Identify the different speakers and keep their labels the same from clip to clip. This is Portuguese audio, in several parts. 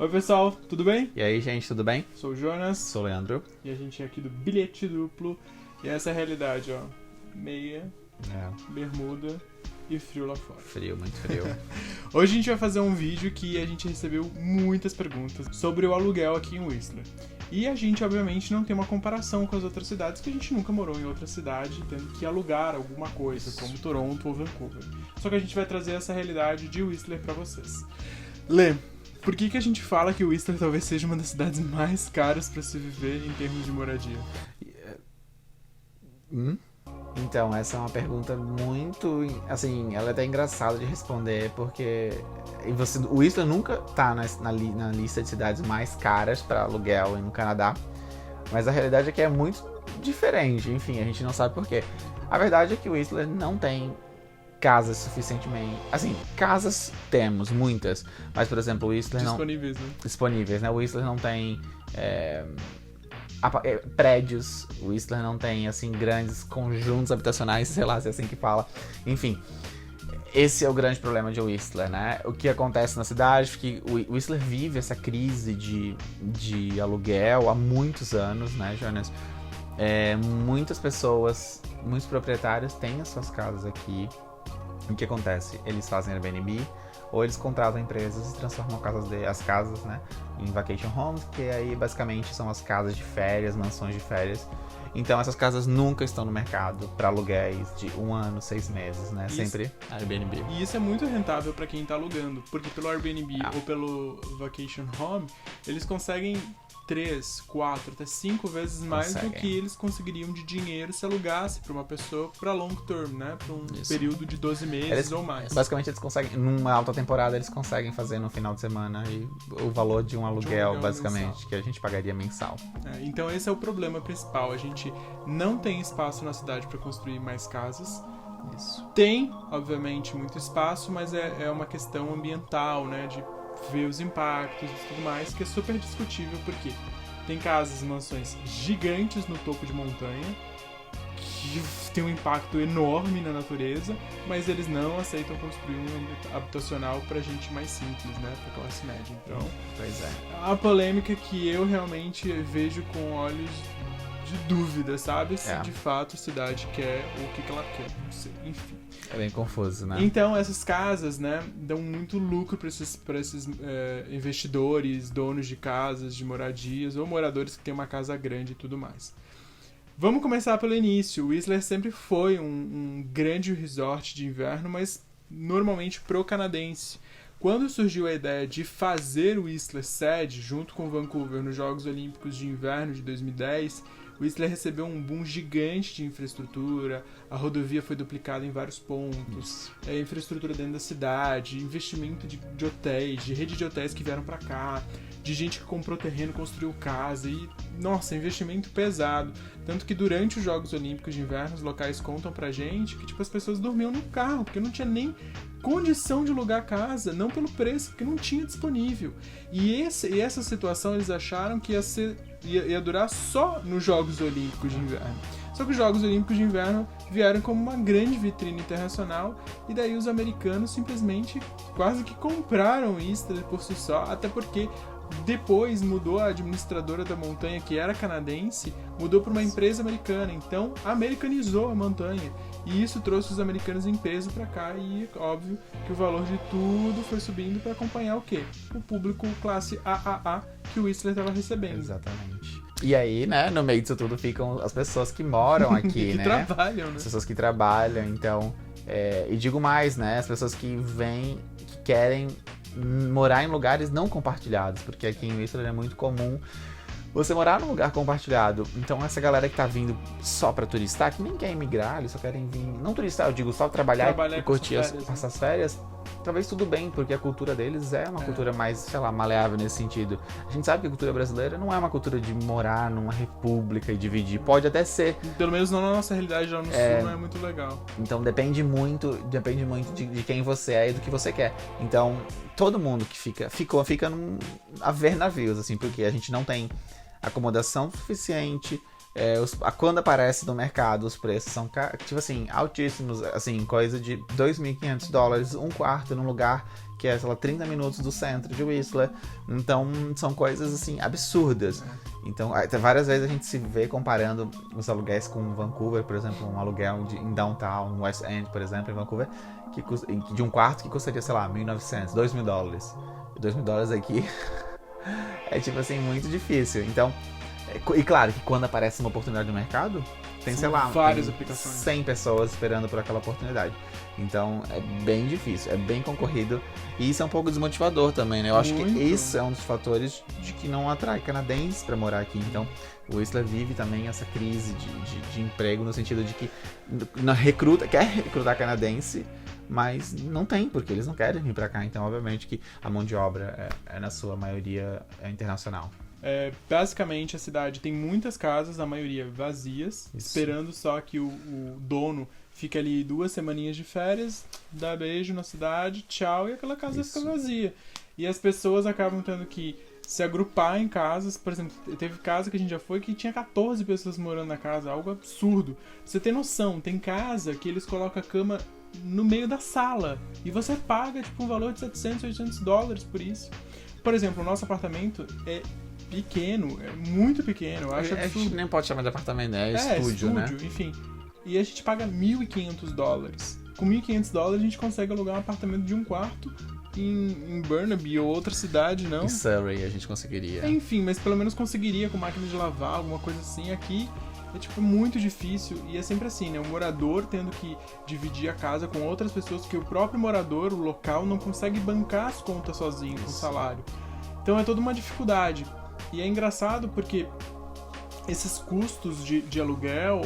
Speaker 1: Oi pessoal, tudo bem?
Speaker 2: E aí, gente, tudo bem?
Speaker 1: Sou o Jonas
Speaker 2: Sou o Leandro.
Speaker 1: e a gente é aqui do Bilhete Duplo. E essa é a realidade, ó. Meia, bermuda e frio lá fora.
Speaker 2: Frio, muito frio.
Speaker 1: Hoje a gente vai fazer um vídeo que a gente recebeu muitas perguntas sobre o aluguel aqui em Whistler. E a gente, obviamente, não tem uma comparação com as outras cidades, porque a gente nunca morou em outra cidade tendo que alugar alguma coisa, como Toronto ou Vancouver. Só que a gente vai trazer essa realidade de Whistler pra vocês. Lê, por que a gente fala que Whistler talvez seja uma das cidades mais caras pra se viver em termos de moradia?
Speaker 2: Então, essa é uma pergunta muito, assim, ela é até engraçada de responder, porque o Whistler nunca tá na lista de cidades mais caras para aluguel no Canadá, mas a realidade é que é muito diferente, enfim, a gente não sabe por quê. A verdade é que o Whistler não tem casas suficientemente... Assim, casas temos, muitas, mas, por exemplo, o Whistler
Speaker 1: Disponíveis, né?
Speaker 2: disponíveis, né? O Whistler não tem... prédios, o Whistler não tem, assim, grandes conjuntos habitacionais, sei lá se é assim que fala. Enfim, esse é o grande problema de Whistler, né? O que acontece na cidade é que o Whistler vive essa crise de aluguel há muitos anos, né, Jonas? Muitas pessoas, muitos proprietários têm as suas casas aqui. O que acontece? Eles fazem Airbnb ou eles contratam empresas e transformam as casas, né, em vacation homes, que aí basicamente são as casas de férias, mansões de férias. Então essas casas nunca estão no mercado para aluguéis de 1 ano, 6 meses, né?
Speaker 1: Isso.
Speaker 2: Sempre Airbnb.
Speaker 1: E isso é muito rentável pra quem tá alugando, porque pelo Airbnb ou pelo Vacation Home, eles conseguem 3, 4, até 5 vezes mais do que eles conseguiriam de dinheiro se alugasse pra uma pessoa pra long term, né? Pra um período de 12 meses ou mais.
Speaker 2: Basicamente eles conseguem, numa alta temporada, eles conseguem fazer no final de semana o valor de um aluguel, basicamente, mensal, que a gente pagaria mensal.
Speaker 1: Então esse é o problema principal. A gente não tem espaço na cidade pra construir mais casas.
Speaker 2: Isso.
Speaker 1: Tem, obviamente, muito espaço, mas é uma questão ambiental, né? De ver os impactos e tudo mais, que é super discutível, porque tem casas, mansões gigantes no topo de montanha, que tem um impacto enorme na natureza, mas eles não aceitam construir um habitacional pra gente mais simples, né? Pra classe média. Então,
Speaker 2: pois é.
Speaker 1: A polêmica que eu realmente vejo com olhos de dúvida, sabe? Se de fato a cidade quer o que ela quer, não sei, enfim.
Speaker 2: É bem confuso, né?
Speaker 1: Então, essas casas, né, dão muito lucro para esses investidores, donos de casas, de moradias, ou moradores que têm uma casa grande e tudo mais. Vamos começar pelo início. O Whistler sempre foi um grande resort de inverno, mas normalmente pro-canadense. Quando surgiu a ideia de fazer o Whistler sede, junto com Vancouver, nos Jogos Olímpicos de Inverno de 2010, Whistler recebeu um boom gigante de infraestrutura, a rodovia foi duplicada em vários pontos, infraestrutura dentro da cidade, investimento de hotéis, de rede de hotéis que vieram pra cá, de gente que comprou terreno, construiu casa e, nossa, investimento pesado. Tanto que durante os Jogos Olímpicos de Inverno, os locais contam pra gente que tipo, as pessoas dormiam no carro, porque não tinha nem condição de alugar casa, não pelo preço, porque não tinha disponível. E essa situação eles acharam que ia durar só nos Jogos Olímpicos de Inverno. Só que os Jogos Olímpicos de Inverno vieram como uma grande vitrine internacional e daí os americanos simplesmente quase que compraram Whistler por si só, até porque depois mudou a administradora da montanha, que era canadense, mudou para uma empresa americana, então americanizou a montanha. E isso trouxe os americanos em peso para cá e óbvio que o valor de tudo foi subindo para acompanhar o quê? O público classe AAA que o Whistler estava recebendo.
Speaker 2: Exatamente. E aí, né, no meio disso tudo ficam as pessoas que moram aqui,
Speaker 1: que
Speaker 2: né?
Speaker 1: trabalham, né?
Speaker 2: As pessoas que trabalham, então... e digo mais, né? As pessoas que querem morar em lugares não compartilhados, porque aqui em Whistler é muito comum você morar num lugar compartilhado. Então essa galera que tá vindo só pra turistar, que nem quer imigrar, eles só querem vir, não turistar, eu digo só trabalhar e curtir essas férias, talvez tudo bem, porque a cultura deles é uma cultura mais, sei lá, maleável nesse sentido. A gente sabe que a cultura brasileira não é uma cultura de morar numa república e dividir, pode até ser.
Speaker 1: Pelo menos não na nossa realidade lá no sul, não é muito legal.
Speaker 2: Então depende muito de quem você é e do que você quer. Então todo mundo que fica a ver navios, assim, porque a gente não tem acomodação suficiente. Quando aparece no mercado, os preços são, tipo assim, altíssimos, assim, coisa de $2.500, um quarto num lugar que é, sei lá, 30 minutos do centro de Whistler. Então, são coisas, assim, absurdas. Então, várias vezes a gente se vê comparando os aluguéis com Vancouver, por exemplo, um aluguel em downtown, no West End, por exemplo, em Vancouver, de um quarto que custaria, sei lá, $1.900, $2.000. $2.000 aqui é, tipo assim, muito difícil. Então, e claro que quando aparece uma oportunidade no mercado, tem, sei lá,
Speaker 1: várias aplicações.
Speaker 2: 100 pessoas esperando por aquela oportunidade. Então, é bem difícil, é bem concorrido. E isso é um pouco desmotivador também, né? Eu acho que isso é um dos fatores de que não atrai canadenses para morar aqui. Então, o Whistler vive também essa crise de emprego, no sentido de que quer recrutar canadense, mas não tem, porque eles não querem vir para cá. Então, obviamente que a mão de obra na sua maioria, internacional.
Speaker 1: Basicamente, a cidade tem muitas casas, a maioria vazias, esperando só que o dono fique ali 2 semaninhas de férias, dá beijo na cidade, tchau, e aquela casa fica vazia. E as pessoas acabam tendo que se agrupar em casas. Por exemplo, teve casa que a gente já foi que tinha 14 pessoas morando na casa, algo absurdo. Você tem noção, tem casa que eles colocam a cama no meio da sala e você paga tipo um valor de $700, $800 por isso. Por exemplo, o nosso apartamento é pequeno, é muito pequeno, eu acho absurdo.
Speaker 2: A gente nem pode chamar de apartamento, né? Estúdio, né?
Speaker 1: Enfim. E a gente paga $1.500. Com $1.500 a gente consegue alugar um apartamento de um quarto em Burnaby ou outra cidade, não?
Speaker 2: Em Surrey a gente conseguiria.
Speaker 1: Enfim, mas pelo menos conseguiria com máquina de lavar, alguma coisa assim. Aqui é tipo muito difícil e é sempre assim, né? O morador tendo que dividir a casa com outras pessoas, que o próprio morador, o local, não consegue bancar as contas sozinho com o salário. Então é toda uma dificuldade. E é engraçado porque esses custos de aluguel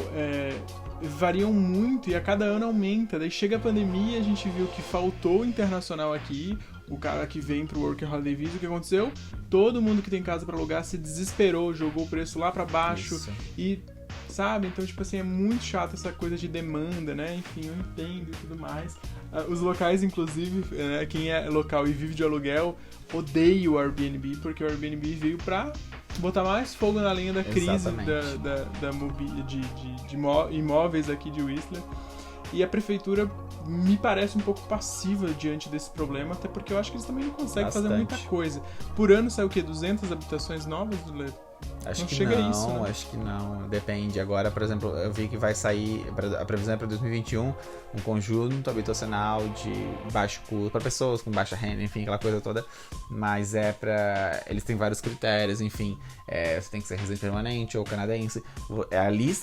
Speaker 1: variam muito e a cada ano aumenta. Daí chega a pandemia, a gente viu que faltou internacional aqui, o cara que vem pro Work Holiday Visa, o que aconteceu? Todo mundo que tem casa para alugar se desesperou, jogou o preço lá para baixo. E, sabe? Então, tipo assim, é muito chato essa coisa de demanda, né? Enfim, eu entendo e tudo mais. Os locais, inclusive, quem é local e vive de aluguel, odeia o Airbnb, porque o Airbnb veio pra botar mais fogo na linha da crise de imóveis aqui de Whistler. E a prefeitura me parece um pouco passiva diante desse problema, até porque eu acho que eles também não conseguem fazer muita coisa. Por ano sai o quê? 200 habitações novas, Lê?
Speaker 2: Acho que não, depende. Agora, por exemplo, eu vi que vai sair, a previsão é para 2021, um conjunto habitacional de baixo custo, para pessoas com baixa renda, enfim, aquela coisa toda, mas eles têm vários critérios, enfim, você tem que ser residente permanente ou canadense.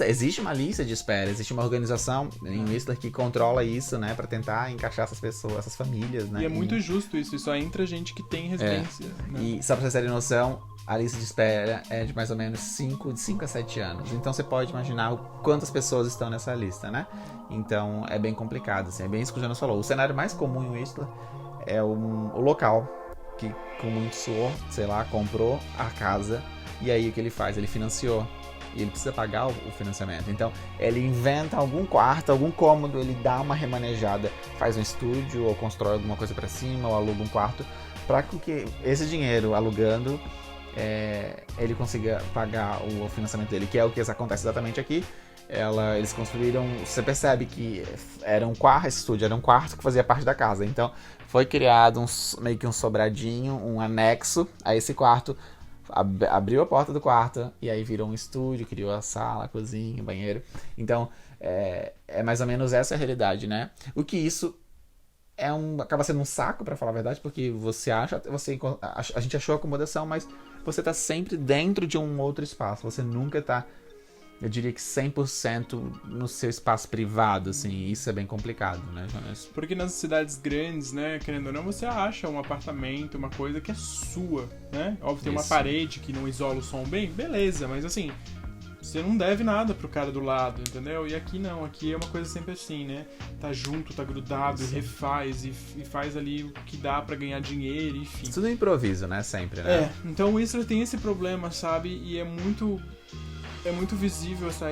Speaker 2: Existe uma lista de espera, existe uma organização em Whistler que controla isso, né, para tentar encaixar essas pessoas, essas famílias, né.
Speaker 1: E é muito justo isso, e só entra gente que tem residência. Né?
Speaker 2: E só pra vocês terem noção, a lista de espera é de mais ou menos 5 a 7 anos. Então você pode imaginar quantas pessoas estão nessa lista, né? Então é bem complicado, assim, é bem isso que o Jonas falou. O cenário mais comum em Whistler é o local que, com muito suor, sei lá, comprou a casa e aí o que ele faz? Ele financiou. E ele precisa pagar o financiamento. Então, ele inventa algum quarto, algum cômodo, ele dá uma remanejada, faz um estúdio, ou constrói alguma coisa pra cima, ou aluga um quarto, para que esse dinheiro alugando ele consiga pagar o financiamento dele, que é o que acontece exatamente aqui. Eles construíram, você percebe que esse estúdio era um quarto que fazia parte da casa, então foi criado meio que um sobradinho, um anexo a esse quarto, abriu a porta do quarto e aí virou um estúdio, criou a sala, a cozinha, o banheiro. Então é mais ou menos essa a realidade, né? O que isso acaba sendo um saco, pra falar a verdade, porque a gente achou acomodação, mas você tá sempre dentro de um outro espaço, você nunca tá, eu diria que 100% no seu espaço privado, assim, isso é bem complicado, né, Jonas?
Speaker 1: Porque nas cidades grandes, né, querendo ou não, você acha um apartamento, uma coisa que é sua, né? Óbvio, tem uma parede que não isola o som bem, beleza, mas assim, você não deve nada pro cara do lado, entendeu? E aqui não, aqui é uma coisa sempre assim, né? Tá junto, tá grudado, e refaz, e faz ali o que dá pra ganhar dinheiro, enfim.
Speaker 2: Tudo improviso, né? Sempre, né?
Speaker 1: Então o Whistler tem esse problema, sabe? E é muito visível essa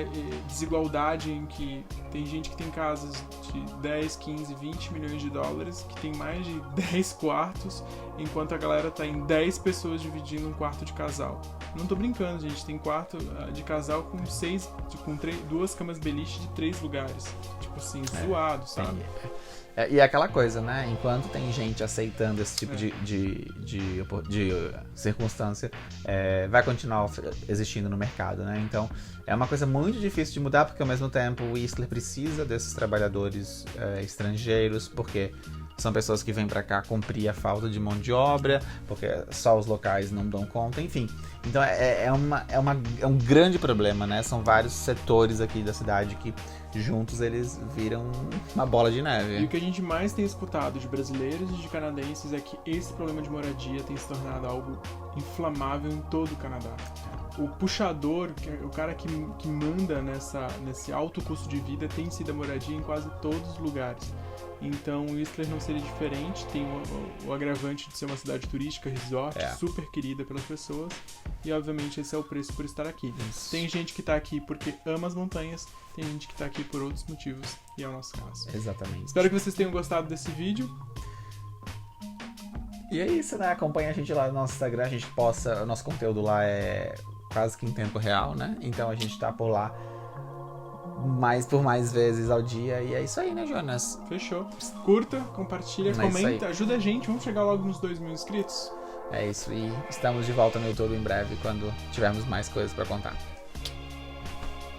Speaker 1: desigualdade em que tem gente que tem casas de 10, 15, 20 milhões de dólares, que tem mais de 10 quartos, enquanto a galera tá em 10 pessoas dividindo um quarto de casal. Não tô brincando, gente, tem quarto de casal com 2 camas beliche de 3 lugares. Tipo assim, zoado, sabe?
Speaker 2: E é aquela coisa, né? Enquanto tem gente aceitando esse tipo de circunstância, vai continuar existindo no mercado, né? Então, é uma coisa muito difícil de mudar, porque ao mesmo tempo o Whistler precisa desses trabalhadores estrangeiros, porque são pessoas que vêm pra cá cumprir a falta de mão de obra, porque só os locais não dão conta, enfim. Então é um grande problema, né? São vários setores aqui da cidade que juntos eles viram uma bola de neve.
Speaker 1: E o que a gente mais tem escutado de brasileiros e de canadenses é que esse problema de moradia tem se tornado algo inflamável em todo o Canadá. O puxador, o cara que manda nesse alto custo de vida, tem sido a moradia em quase todos os lugares. Então o Whistler não seria diferente, tem o agravante de ser uma cidade turística, resort, super querida pelas pessoas, e obviamente esse é o preço por estar aqui. Isso. Tem gente que está aqui porque ama as montanhas, tem gente que está aqui por outros motivos, e é o nosso caso.
Speaker 2: Exatamente.
Speaker 1: Espero que vocês tenham gostado desse vídeo.
Speaker 2: E é isso, né? Acompanha a gente lá no nosso Instagram, a gente posta, o nosso conteúdo lá é quase que em tempo real, né? Então a gente tá por lá por mais vezes ao dia. E é isso aí, né, Jonas?
Speaker 1: Fechou. Curta, compartilha, comenta, ajuda a gente. Vamos chegar logo nos 2.000 inscritos?
Speaker 2: É isso. E estamos de volta no YouTube em breve, quando tivermos mais coisas pra contar.